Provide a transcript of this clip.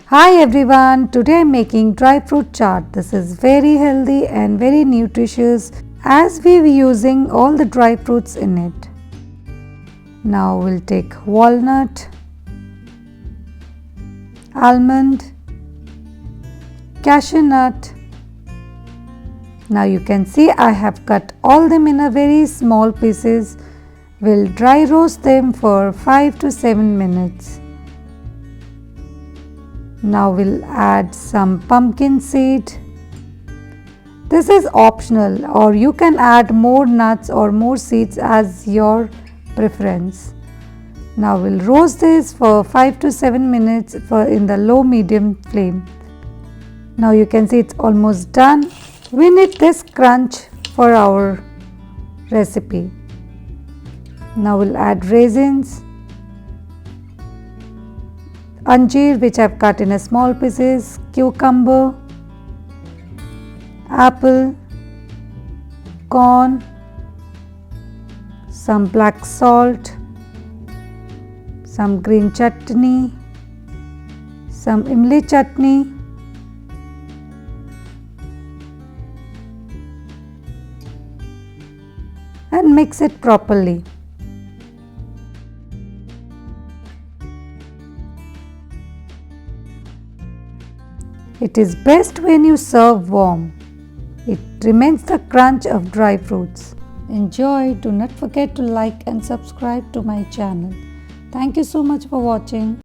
Hi everyone, today I'm making dry fruit chaat. This is very healthy and very nutritious as we will using all the dry fruits in it. Now we'll take walnut, almond, cashew nut. Now you can see I have cut all them in a very small pieces. We'll dry roast them for 5 to 7 minutes. Now we'll add some pumpkin seed. This is optional, or you can add more nuts or more seeds as your preference. Now we'll roast this for 5 to 7 minutes in the low medium flame. Now you can see it's almost done. We need this crunch for our recipe. Now we'll add raisins, anjeer which I've cut in a small pieces, cucumber, apple, corn, some black salt, some green chutney, some imli chutney, and mix it properly. It is best when you serve warm. It remains the crunch of dry fruits. Enjoy. Do not forget to like and subscribe to my channel. Thank you so much for watching.